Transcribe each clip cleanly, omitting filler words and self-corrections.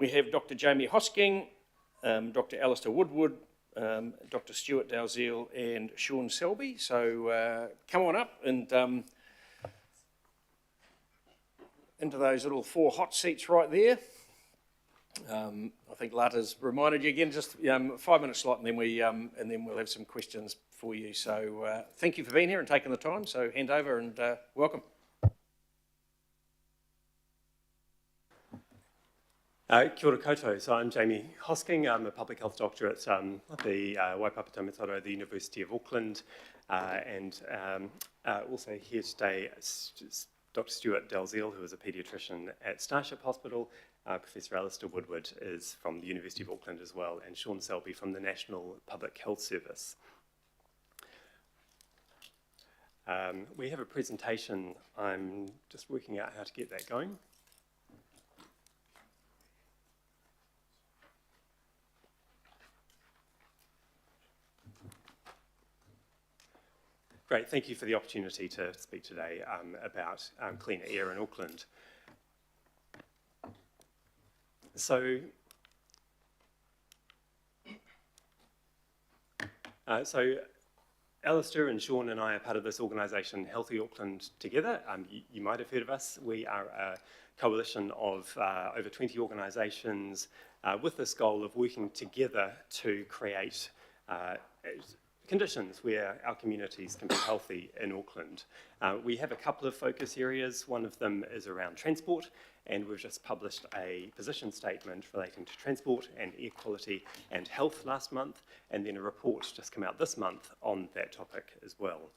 We have Dr. Jamie Hosking, Dr. Alistair Woodward, Dr. Stuart Dalziel and Sean Selby. So come on up and into those little 4 hot seats right there. I think Lata's reminded you again, just 5 minute slot, and then we'll have some questions for you. So thank you for being here and taking the time. So hand over and welcome. Kia ora koutou. So I'm Jamie Hosking. I'm a public health doctor at the Waipapa Taumatoro at the University of Auckland, and also here today is Dr. Stuart Dalziel, who is a paediatrician at Starship Hospital. Professor Alistair Woodward is from the University of Auckland as well, and Sean Selby from the National Public Health Service. We have a presentation. I'm just working out how to get that going. Great, thank you for the opportunity to speak today about cleaner air in Auckland. So Alistair and Sean and I are part of this organisation, Healthy Auckland Together. You might have heard of us. We are a coalition of over 20 organisations with this goal of working together to create conditions where our communities can be healthy in Auckland. We have a couple of focus areas. One of them is around transport, and we've just published a position statement relating to transport and air quality and health last month, and then a report just come out this month on that topic as well.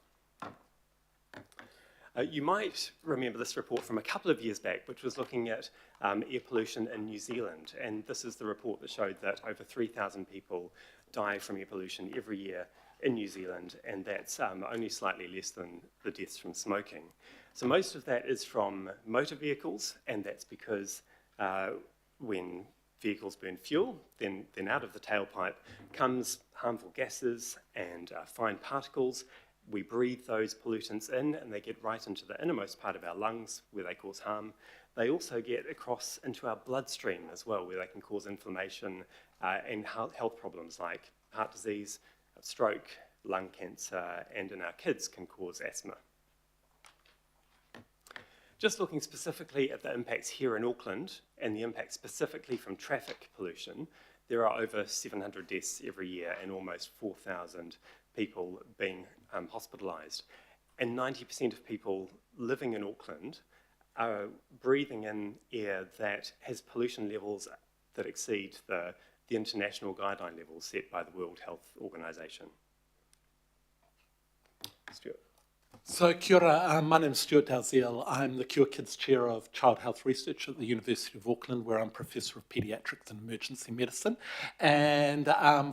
You might remember this report from a couple of years back, which was looking at air pollution in New Zealand, and this is the report that showed that over 3,000 people die from air pollution every year in New Zealand, and that's only slightly less than the deaths from smoking. So most of that is from motor vehicles, and that's because when vehicles burn fuel, then out of the tailpipe comes harmful gases and fine particles. We breathe those pollutants in, and they get right into the innermost part of our lungs where they cause harm. They also get across into our bloodstream as well, where they can cause inflammation and health problems like heart disease, stroke, lung cancer, and in our kids can cause asthma. Just looking specifically at the impacts here in Auckland and the impacts specifically from traffic pollution, there are over 700 deaths every year and almost 4,000 people being hospitalised. And 90% of people living in Auckland are breathing in air that has pollution levels that exceed the international guideline levels set by the World Health Organization. Stuart. So kia ora, my name is Stuart Dalziel. I'm the Cure Kids Chair of Child Health Research at the University of Auckland, where I'm Professor of Paediatrics and Emergency Medicine. And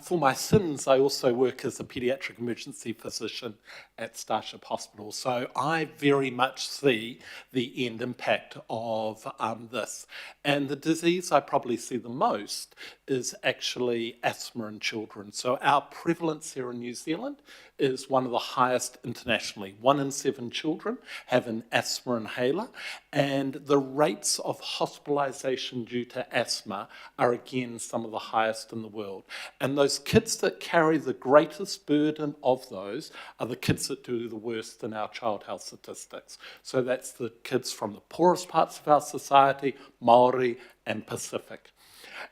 for my sins, I also work as a paediatric emergency physician at Starship Hospital. So I very much see the end impact of this. And the disease I probably see the most is actually asthma in children. So our prevalence here in New Zealand is one of the highest internationally. 1 in 7 children have an asthma inhaler, and the rates of hospitalisation due to asthma are again some of the highest in the world. And those kids that carry the greatest burden of those are the kids that do the worst in our child health statistics. So that's the kids from the poorest parts of our society, Māori and Pacific.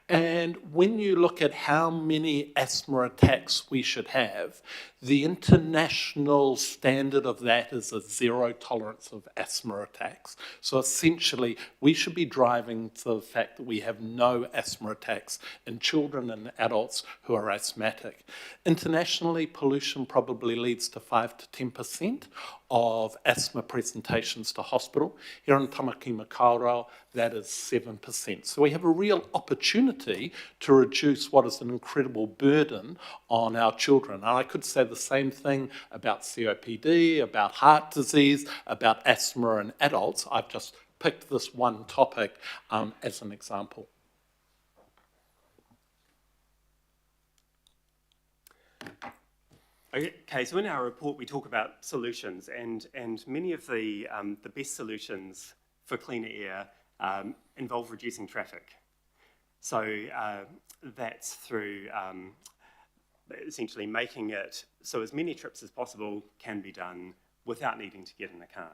And when you look at how many asthma attacks we should have, the international standard of that is a 0 tolerance of asthma attacks. So essentially, we should be driving to the fact that we have no asthma attacks in children and adults who are asthmatic. Internationally, pollution probably leads to 5 to 10% of asthma presentations to hospital. Here in Tamaki Makaurau, that is 7%. So we have a real opportunity to reduce what is an incredible burden on our children. And I could say the same thing about COPD, about heart disease, about asthma in adults. I've just picked this one topic as an example. Okay, so in our report we talk about solutions, and many of the best solutions for cleaner air involve reducing traffic. So that's through essentially making it so as many trips as possible can be done without needing to get in a car.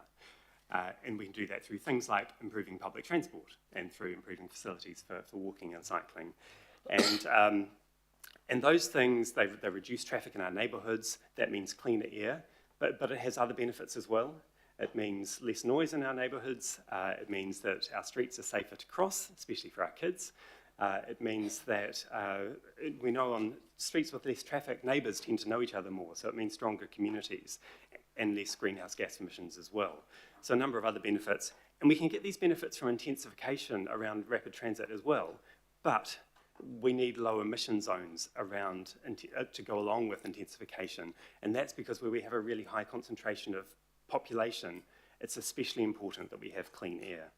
And we can do that through things like improving public transport and through improving facilities for walking and cycling. And those things, they reduce traffic in our neighbourhoods. That means cleaner air, but it has other benefits as well. It means less noise in our neighbourhoods. It means that our streets are safer to cross, especially for our kids. It means that we know on streets with less traffic, neighbours tend to know each other more, so it means stronger communities and less greenhouse gas emissions as well. So a number of other benefits. And we can get these benefits from intensification around rapid transit as well, but we need low emission zones around to go along with intensification. And that's because where we have a really high concentration of population, it's especially important that we have clean air.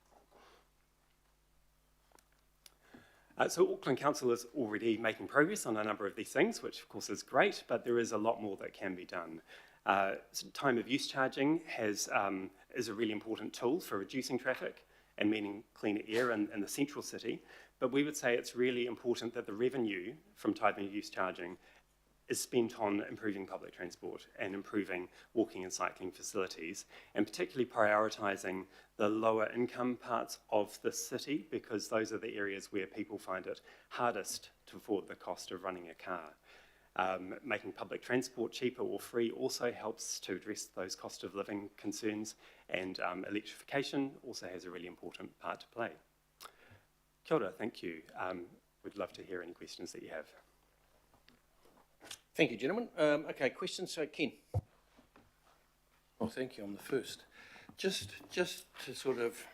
So Auckland Council is already making progress on a number of these things, which of course is great, but there is a lot more that can be done. Time of use charging is a really important tool for reducing traffic and meaning cleaner air in the central city. But we would say it's really important that the revenue from time of use charging is spent on improving public transport and improving walking and cycling facilities, and particularly prioritising the lower income parts of the city, because those are the areas where people find it hardest to afford the cost of running a car. Making public transport cheaper or free also helps to address those cost of living concerns, and electrification also has a really important part to play. Kia ora, thank you. We'd love to hear any questions that you have. Thank you, gentlemen. Okay, questions? So, Ken. Well, thank you. I'm the first. Just to sort of,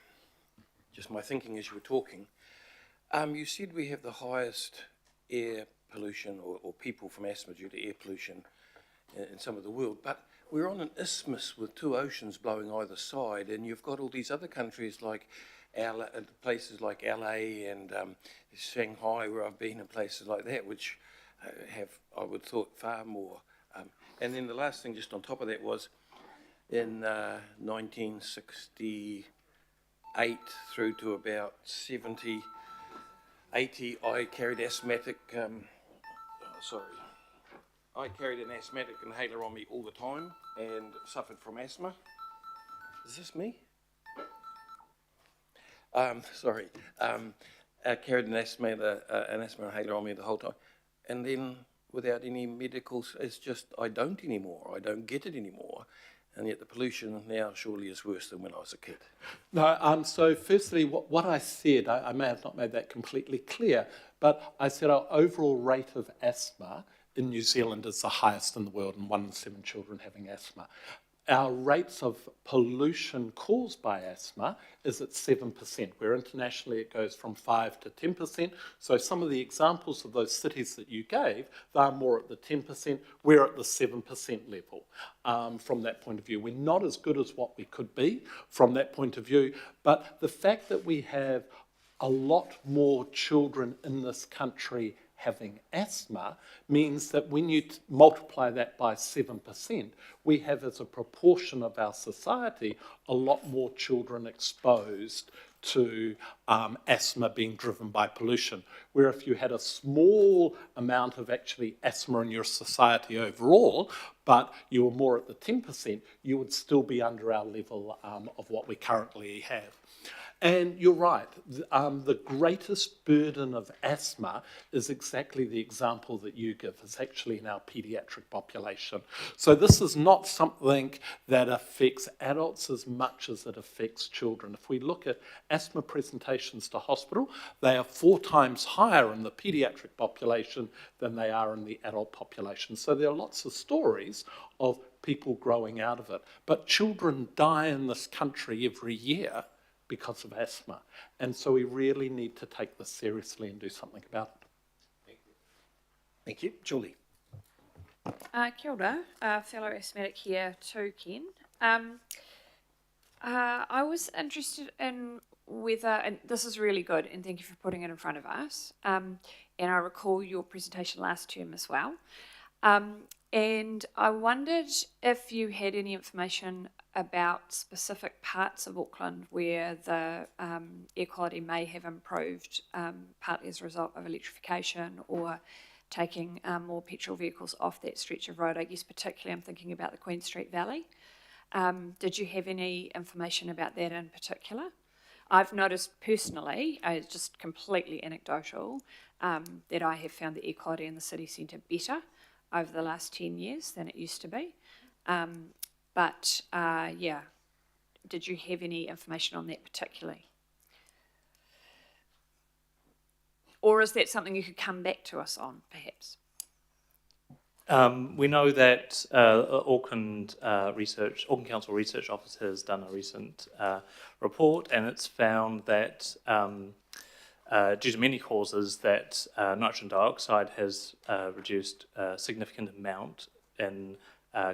just my thinking as you were talking, you said we have the highest air pollution or people from asthma due to air pollution in some of the world, but we're on an isthmus with two oceans blowing either side, and you've got all these other countries like places like LA and Shanghai, where I've been, and places like that, which have, I would thought, far more. And then the last thing just on top of that was in 1968 through to about 70, 80, I carried I carried an asthmatic inhaler on me all the time and suffered from asthma. Is this me? I carried an asthma inhaler on me the whole time. And then without any medicals, it's just, I don't anymore. I don't get it anymore. And yet the pollution now surely is worse than when I was a kid. No, so firstly, what I said, I may have not made that completely clear, but I said our overall rate of asthma in New Zealand is the highest in the world, and 1 in 7 children having asthma. Our rates of pollution caused by asthma is at 7%, where internationally it goes from 5 to 10%. So some of the examples of those cities that you gave, they're more at the 10%, we're at the 7% level. From that point of view, we're not as good as what we could be from that point of view, but the fact that we have a lot more children in this country having asthma means that when you multiply that by 7%, we have as a proportion of our society a lot more children exposed to asthma being driven by pollution. Where if you had a small amount of actually asthma in your society overall, but you were more at the 10%, you would still be under our level of what we currently have. And you're right, the greatest burden of asthma is exactly the example that you give. It's actually in our paediatric population. So this is not something that affects adults as much as it affects children. If we look at asthma presentations to hospital, they are 4 times higher in the paediatric population than they are in the adult population. So there are lots of stories of people growing out of it. But children die in this country every year because of asthma. And so we really need to take this seriously and do something about it. Thank you. Thank you. Julie. Kia ora, fellow asthmatic here too, Ken. I was interested in whether, and this is really good, and thank you for putting it in front of us, and I recall your presentation last term as well, and I wondered if you had any information about specific parts of Auckland where the air quality may have improved, partly as a result of electrification or taking more petrol vehicles off that stretch of road? I guess particularly I'm thinking about the Queen Street Valley. Did you have any information about that in particular? I've noticed personally, just completely anecdotal, that I have found the air quality in the city centre better over the last 10 years than it used to be. Yeah, did you have any information on that particularly? Or is that something you could come back to us on, perhaps? We know that Auckland Council Research Office has done a recent report, and it's found that due to many causes, that nitrogen dioxide has reduced a significant amount in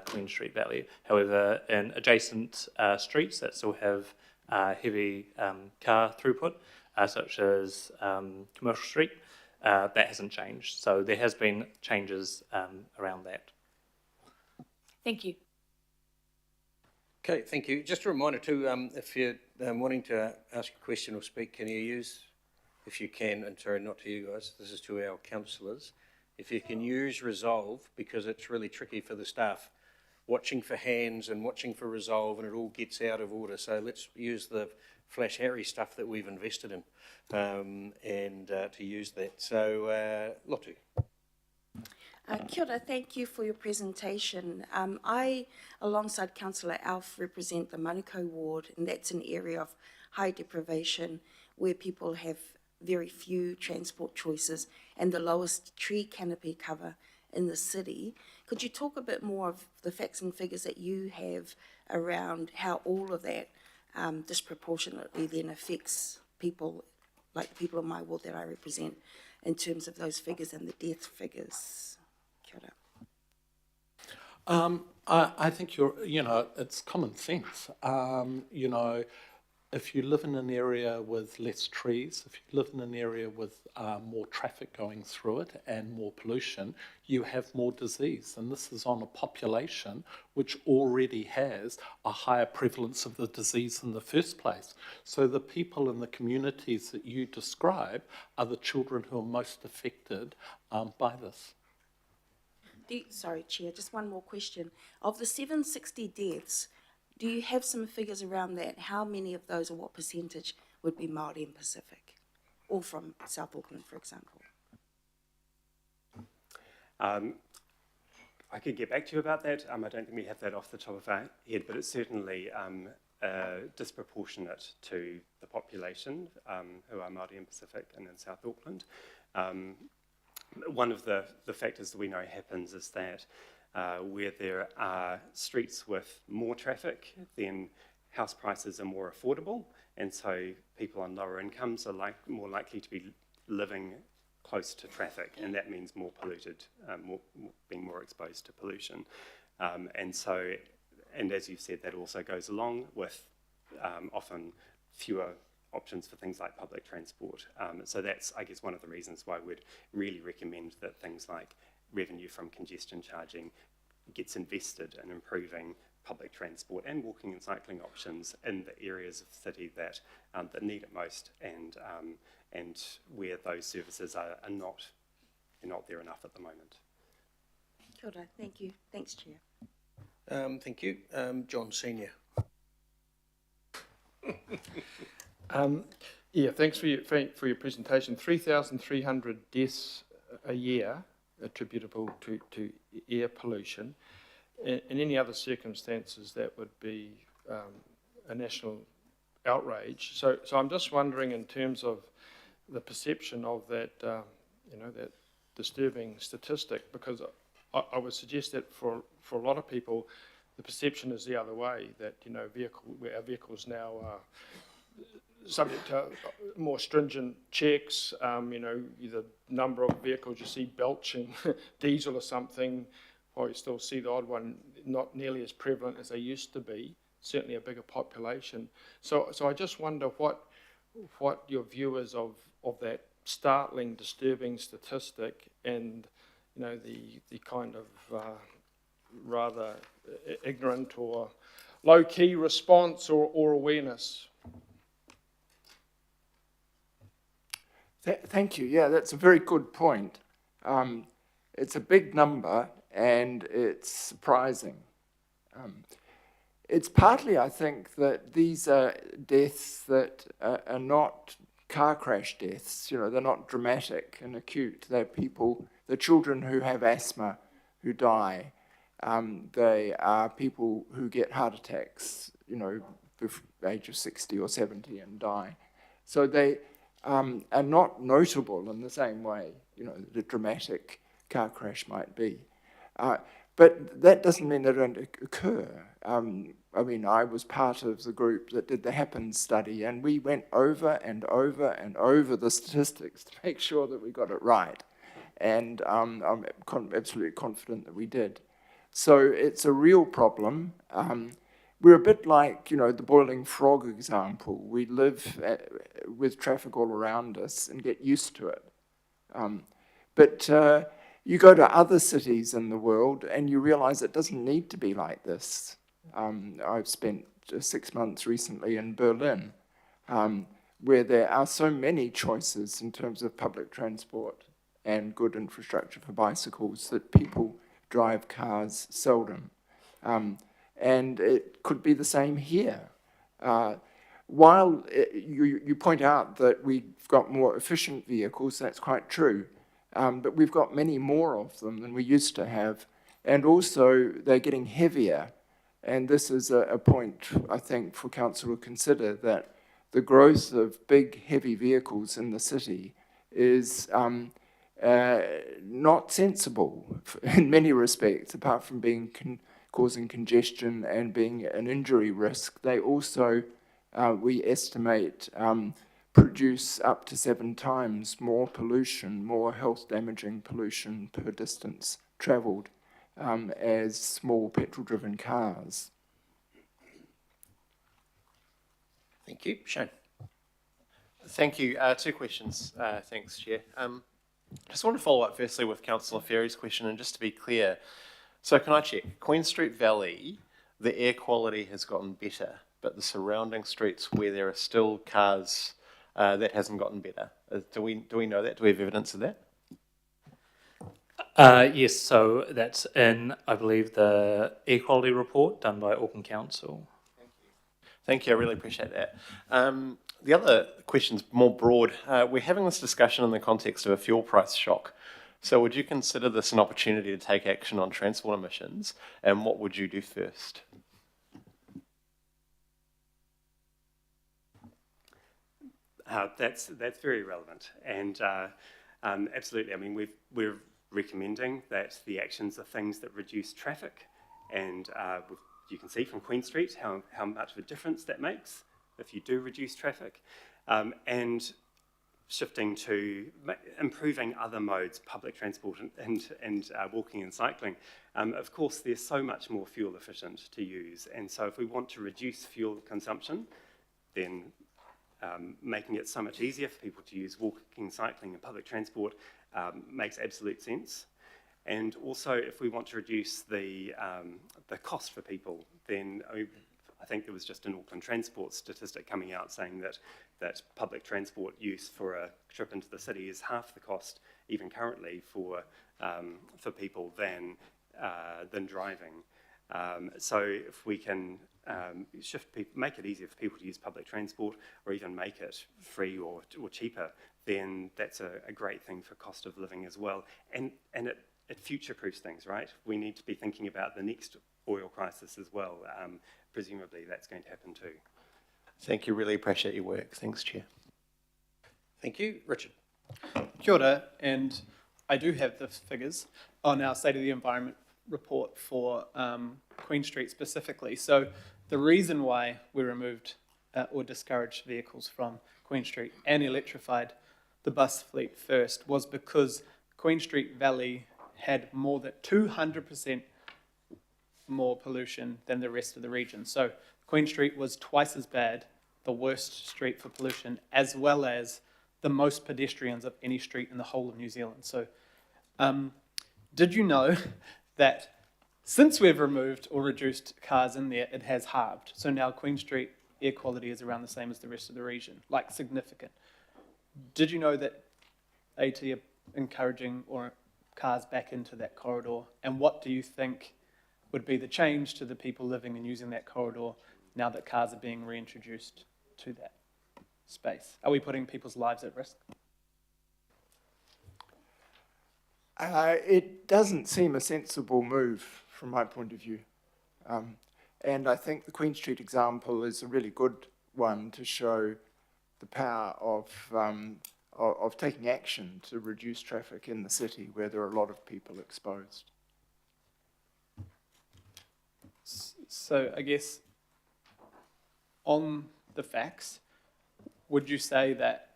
Queen Street Valley. However, in adjacent streets that still have heavy car throughput, such as Commercial Street, that hasn't changed. So there has been changes around that. Thank you. Okay, thank you. Just a reminder too, if you're wanting to ask a question or speak, can you use, if you can, and sorry, not to you guys, this is to our councillors, if you can use resolve, because it's really tricky for the staff watching for hands and watching for resolve, and it all gets out of order. So let's use the Flash Harry stuff that we've invested in and to use that. So, Lotu. Kia ora, thank you for your presentation. I, alongside Councillor Alf, represent the Manukau ward, and that's an area of high deprivation where people have very few transport choices and the lowest tree canopy cover in the city. Could you talk a bit more of the facts and figures that you have around how all of that disproportionately then affects people, like the people in my ward that I represent, in terms of those figures and the death figures? Kia ora. I think it's common sense. If you live in an area with less trees, if you live in an area with more traffic going through it and more pollution, you have more disease. And this is on a population which already has a higher prevalence of the disease in the first place. So the people in the communities that you describe are the children who are most affected by this. Sorry, Chair, just one more question. Of the 760 deaths, do you have some figures around that? How many of those, or what percentage, would be Māori and Pacific? Or from South Auckland, for example? I could get back to you about that. I don't think we have that off the top of our head, but it's certainly disproportionate to the population who are Māori and Pacific and in South Auckland. One of the factors that we know happens is that where there are streets with more traffic, then house prices are more affordable, and so people on lower incomes are more likely to be living close to traffic, and that means more polluted, being more exposed to pollution. And as you've said, that also goes along with often fewer options for things like public transport. So that's, I guess, one of the reasons why we'd really recommend that things like revenue from congestion charging gets invested in improving public transport and walking and cycling options in the areas of the city that need it most, and where those services are not there enough at the moment. Kia ora, thank you. Thanks, Chair. Thank you. John Senior. Thanks for your presentation. 3,300 deaths a year attributable to air pollution. In any other circumstances, that would be a national outrage. So I'm just wondering, in terms of the perception of that, that disturbing statistic, because I would suggest that for a lot of people, the perception is the other way, that our vehicles now are subject to more stringent checks. The number of vehicles you see belching diesel or something, while you still see the odd one, not nearly as prevalent as they used to be. Certainly a bigger population. So I just wonder what your view is of that startling, disturbing statistic, and the kind of rather ignorant or low-key response or awareness? Thank you. Yeah, that's a very good point. It's a big number and it's surprising. It's partly, I think, that these are deaths that are not car crash deaths. You know, they're not dramatic and acute. They're people, the children who have asthma who die. They are people who get heart attacks, you know, before the age of 60 or 70 and die. So they are not notable in the same way, you know, the dramatic car crash might be. But that doesn't mean they don't occur. I mean, I was part of the group that did the Happens study, and we went over and over and over the statistics to make sure that we got it right. And I'm absolutely confident that we did. So it's a real problem. We're a bit like, you know, the boiling frog example. We live with traffic all around us and get used to it. But you go to other cities in the world and you realize it doesn't need to be like this. I've spent 6 months recently in Berlin, where there are so many choices in terms of public transport and good infrastructure for bicycles that people drive cars seldom. And it could be the same here. While you point out that we've got more efficient vehicles, that's quite true. But we've got many more of them than we used to have. And also, they're getting heavier. And this is a point, I think, for Council to consider, that the growth of big, heavy vehicles in the city is not sensible in many respects, apart from being causing congestion and being an injury risk. They also, we estimate, produce up to 7 times more pollution, more health-damaging pollution per distance travelled as small petrol-driven cars. Thank you. Shane. Thank you. 2 questions. Thanks, Chair. Just want to follow up firstly with Councillor Ferry's question, and just to be clear, so can I check, Queen Street Valley, the air quality has gotten better, but the surrounding streets where there are still cars, that hasn't gotten better. Do we know that? Do we have evidence of that? Yes, so that's in, I believe, the air quality report done by Auckland Council. Thank you, I really appreciate that. The other question's more broad. We're having this discussion in the context of a fuel price shock. So would you consider this an opportunity to take action on transport emissions, and what would you do first? That's very relevant, and absolutely. I mean, we're recommending that the actions are things that reduce traffic, and you can see from Queen Street how much of a difference that makes if you do reduce traffic, and shifting to improving other modes, public transport and walking and cycling. Of course, they're so much more fuel efficient to use, and so if we want to reduce fuel consumption, then making it so much easier for people to use walking, cycling and public transport makes absolute sense. And also, if we want to reduce the cost for people, then I think there was just an Auckland Transport statistic coming out saying that public transport use for a trip into the city is half the cost, even currently, for people than driving. So if we can make it easier for people to use public transport, or even make it free or cheaper, then that's a great thing for cost of living as well. And it future-proofs things, right? We need to be thinking about the next oil crisis as well. Presumably that's going to happen too. Thank you, really appreciate your work. Thanks, Chair. Thank you. Richard. Kia ora, and I do have the figures on our State of the Environment report for Queen Street specifically. So the reason why we removed or discouraged vehicles from Queen Street and electrified the bus fleet first was because Queen Street Valley had more than 200% more pollution than the rest of the region. So Queen Street was twice as bad, the worst street for pollution, as well as the most pedestrians of any street in the whole of New Zealand. So did you know that Since we've removed or reduced cars in there, it has halved. So now Queen Street air quality is around the same as the rest of the region, like significant. Did you know that AT are encouraging or cars back into that corridor? And what do you think would be the change to the people living and using that corridor now that cars are being reintroduced to that space? Are we putting people's lives at risk? It doesn't seem a sensible move from my point of view. And I think the Queen Street example is a really good one to show the power of taking action to reduce traffic in the city where there are a lot of people exposed. So I guess on the facts, would you say that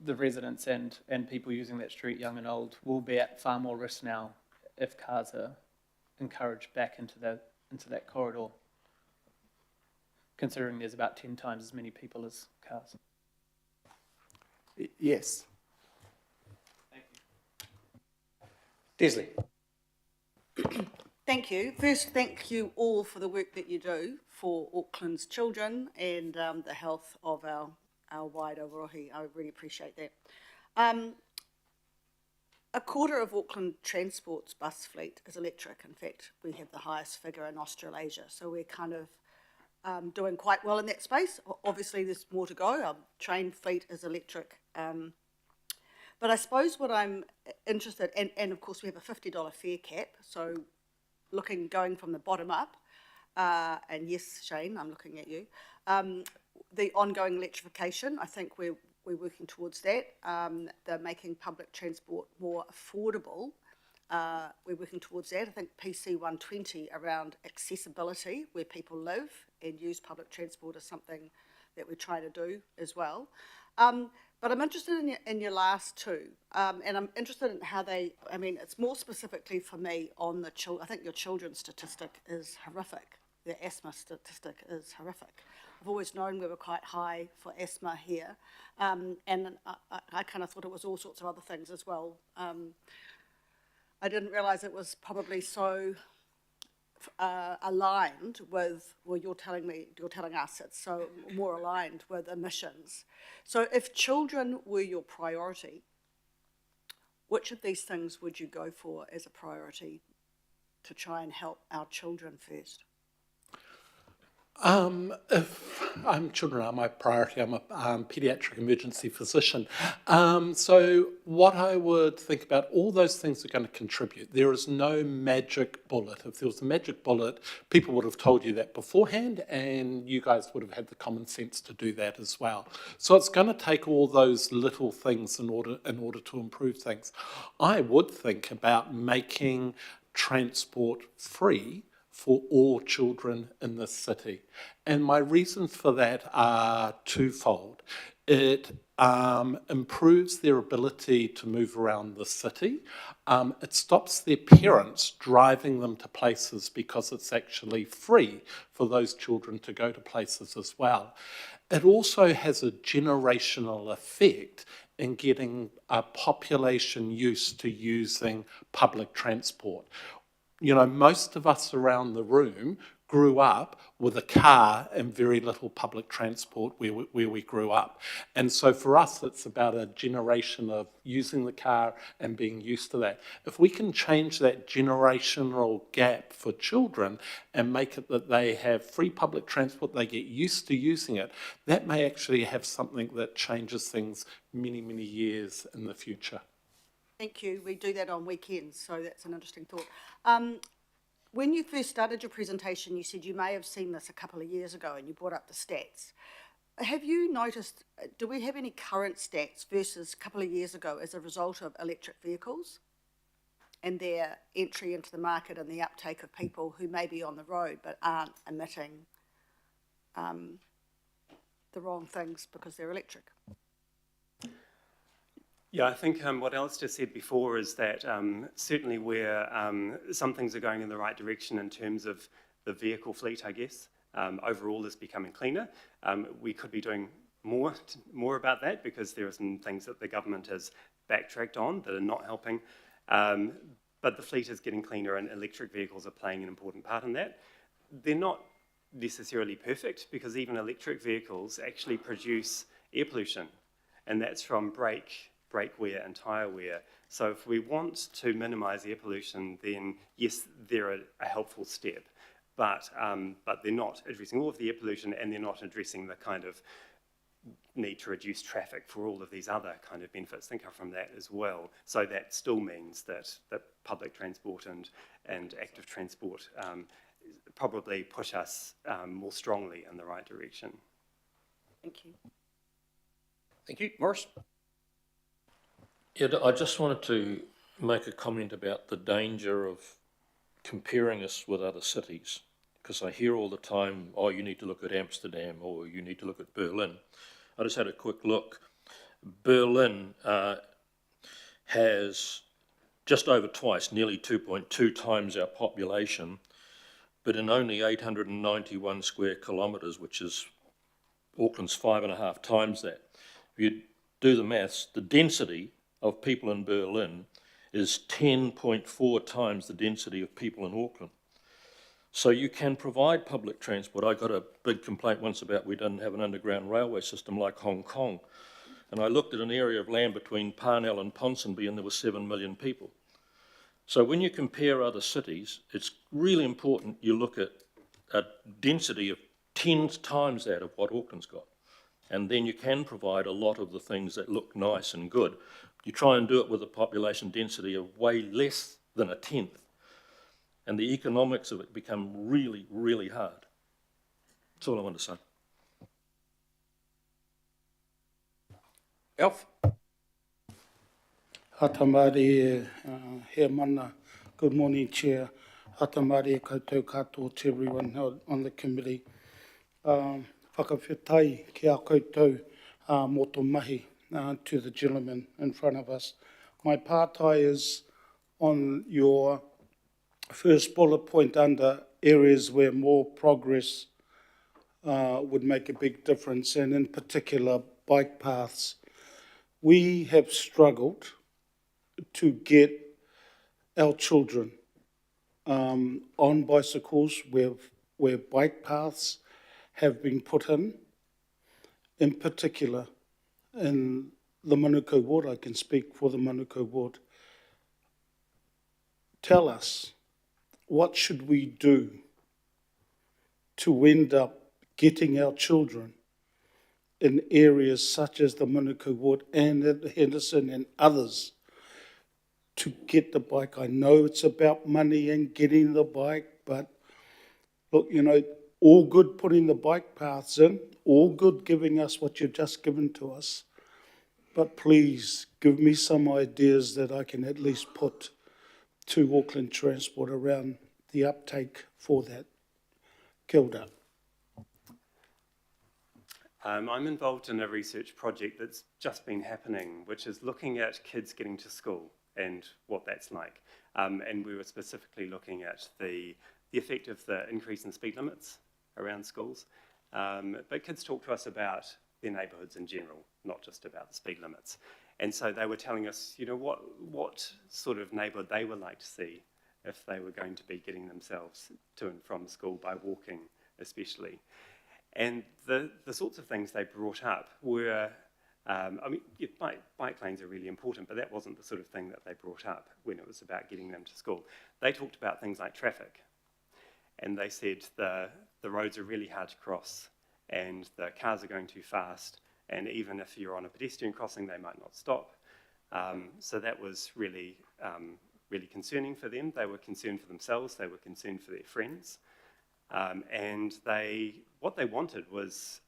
the residents and people using that street, young and old, will be at far more risk now if cars are encouraged back into that corridor, considering there's about 10 times as many people as cars? Yes. Desley. Thank you. First, thank you all for the work that you do for Auckland's children and the health of our wider rohi. I really appreciate that. A quarter of Auckland Transport's bus fleet is electric. In fact, we have the highest figure in Australasia. So we're kind of doing quite well in that space. Obviously, there's more to go. Our train fleet is electric. But I suppose what I'm interested in, and of course we have a $50 fare cap, so going from the bottom up, and yes, Shane, I'm looking at you, the ongoing electrification, I think we're working towards that. They're making public transport more affordable. We're working towards that. I think PC 120 around accessibility, where people live and use public transport, is something that we're trying to do as well. But I'm interested in your last two, and I'm interested in how it's more specifically for me on the I think your children's statistic is horrific. The asthma statistic is horrific. I've always known we were quite high for asthma here, and I kind of thought it was all sorts of other things as well. I didn't realise it was probably so aligned with, well, you're telling us it's so more aligned with emissions. So if children were your priority, which of these things would you go for as a priority to try and help our children first? If children are my priority, I'm a paediatric emergency physician. So what I would think about, all those things are going to contribute. There is no magic bullet. If there was a magic bullet, people would have told you that beforehand, and you guys would have had the common sense to do that as well. So it's going to take all those little things in order to improve things. I would think about making transport free for all children in this city. And my reasons for that are twofold. It improves their ability to move around the city. It stops their parents driving them to places because it's actually free for those children to go to places as well. It also has a generational effect in getting a population used to using public transport. You know, most of us around the room grew up with a car and very little public transport where we grew up. And so for us, it's about a generation of using the car and being used to that. If we can change that generational gap for children and make it that they have free public transport, they get used to using it, that may actually have something that changes things many, many years in the future. Thank you. We do that on weekends, so that's an interesting thought. When you first started your presentation, you said you may have seen this a couple of years ago and you brought up the stats. Have you noticed, do we have any current stats versus a couple of years ago as a result of electric vehicles and their entry into the market and the uptake of people who may be on the road but aren't emitting the wrong things because they're electric? Yeah, I think what Alice just said before is that certainly where some things are going in the right direction in terms of the vehicle fleet, I guess, overall is becoming cleaner. We could be doing more about that because there are some things that the government has backtracked on that are not helping. But the fleet is getting cleaner and electric vehicles are playing an important part in that. They're not necessarily perfect because even electric vehicles actually produce air pollution, and that's from brake wear and tyre wear. So if we want to minimise air pollution, then yes, they're a helpful step, but they're not addressing all of the air pollution, and they're not addressing the kind of need to reduce traffic for all of these other kind of benefits that come from that as well. So that still means that public transport and active transport probably push us more strongly in the right direction. Thank you. Thank you. Morris? Yeah, I just wanted to make a comment about the danger of comparing us with other cities, because I hear all the time, oh, you need to look at Amsterdam or you need to look at Berlin. I just had a quick look. Berlin has just over twice, nearly 2.2 times our population, but in only 891 square kilometres, which is Auckland's 5.5 times that. If you do the maths, the density of people in Berlin is 10.4 times the density of people in Auckland. So you can provide public transport. I got a big complaint once about we didn't have an underground railway system like Hong Kong. And I looked at an area of land between Parnell and Ponsonby and there were 7 million people. So when you compare other cities, it's really important you look at a density of 10 times that of what Auckland's got. And then you can provide a lot of the things that look nice and good. You try and do it with a population density of way less than a tenth. And the economics of it become really, really hard. That's all I want to say. Alf? Hatamari, he mana. Good morning, Chair. Hatamari koutou katoa to everyone on the committee. Whakawhetai ki a koutou mō tō mahi to the gentleman in front of us. My pātai is on your first bullet point under areas where more progress would make a big difference, and in particular bike paths. We have struggled to get our children on bicycles where bike paths have been put in particular in the Manukau ward. I can speak for the Manukau ward. Tell us, what should we do to end up getting our children in areas such as the Manukau ward and at Henderson and others to get the bike? I know it's about money and getting the bike, but look, you know, all good putting the bike paths in, all good giving us what you've just given to us, but please give me some ideas that I can at least put to Auckland Transport around the uptake for that. Kia ora. I'm involved in a research project that's just been happening, which is looking at kids getting to school and what that's like. And we were specifically looking at the effect of the increase in speed limits around schools. But kids talk to us about their neighbourhoods in general, not just about the speed limits. And so they were telling us, you know, what sort of neighbourhood they would like to see if they were going to be getting themselves to and from school by walking, especially. And the sorts of things they brought up were, I mean, yeah, bike lanes are really important, but that wasn't the sort of thing that they brought up when it was about getting them to school. They talked about things like traffic. And they said the roads are really hard to cross and the cars are going too fast, and even if you're on a pedestrian crossing, they might not stop. So that was really, really concerning for them. They were concerned for themselves, they were concerned for their friends. And what they wanted was,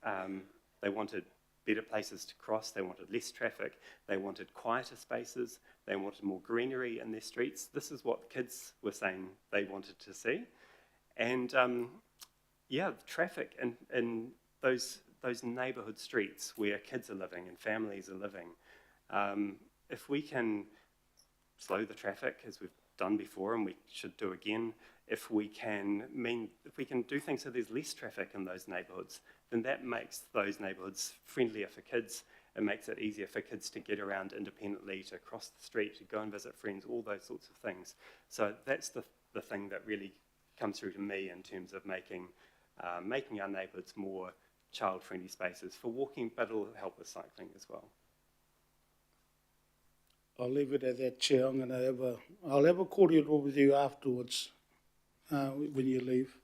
they wanted better places to cross, they wanted less traffic, they wanted quieter spaces, they wanted more greenery in their streets. This is what kids were saying they wanted to see. And yeah, traffic in those neighbourhood streets where kids are living and families are living, if we can slow the traffic as we've done before and we should do again, if we can do things so there's less traffic in those neighbourhoods, then that makes those neighbourhoods friendlier for kids. It makes it easier for kids to get around independently, to cross the street, to go and visit friends, all those sorts of things. So that's the thing that really comes through to me in terms of making our neighbourhoods more child-friendly spaces for walking, but it'll help with cycling as well. I'll leave it at that, Chair. I'll have a cordial with you afterwards when you leave.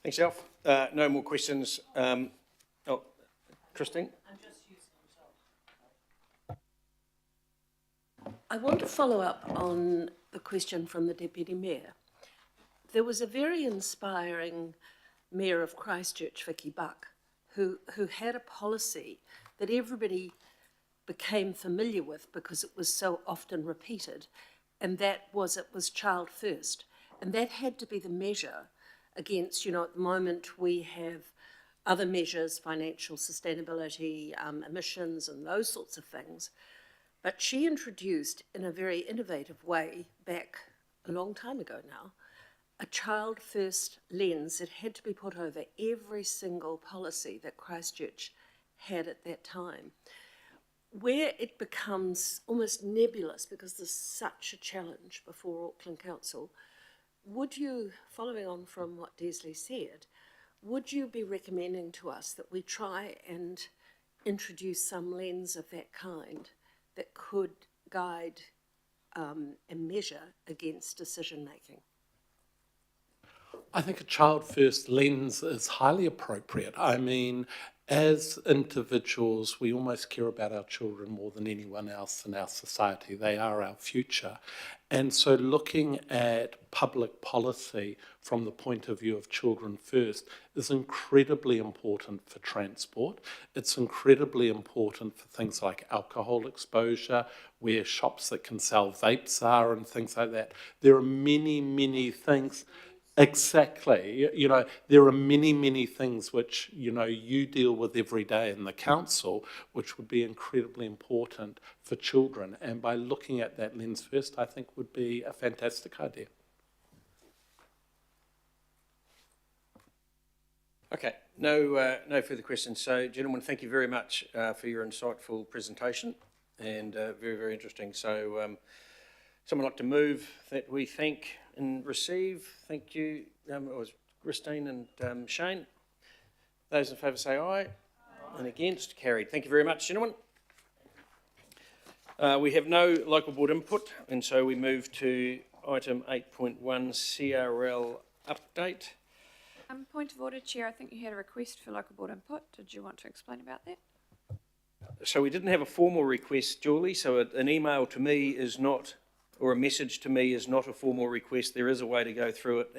Thanks, Alf. No more questions. Christine? I want to follow up on the question from the Deputy Mayor. There was a very inspiring Mayor of Christchurch, Vicky Buck, who had a policy that everybody became familiar with because it was so often repeated, and that was it was child first. And that had to be the measure against, at the moment we have other measures, financial sustainability, emissions and those sorts of things. But she introduced in a very innovative way back a long time ago now, a child first lens that had to be put over every single policy that Christchurch had at that time. Where it becomes almost nebulous because there's such a challenge before Auckland Council, would you, following on from what Desley said, would you be recommending to us that we try and introduce some lens of that kind that could guide and measure against decision making? I think a child-first lens is highly appropriate. I mean, as individuals, we almost care about our children more than anyone else in our society. They are our future. And so looking at public policy from the point of view of children first is incredibly important for transport. It's incredibly important for things like alcohol exposure, where shops that can sell vapes are and things like that. There are many, many things. Exactly. There are many, many things which, you deal with every day in the council, which would be incredibly important for children. And by looking at that lens first, I think would be a fantastic idea. Okay, no further questions. So, gentlemen, thank you very much for your insightful presentation and very, very interesting. So, someone like to move that we thank and receive. Thank you. It was Christine and Shane. Those in favour say aye. Aye. And against, carried. Thank you very much, gentlemen. We have no local board input, and so we move to item 8.1 CRL update. Point of order, Chair. I think you had a request for local board input. Did you want to explain about that? So we didn't have a formal request, Julie, so an email to me is not, or a message to me is not a formal request. There is a way to go through it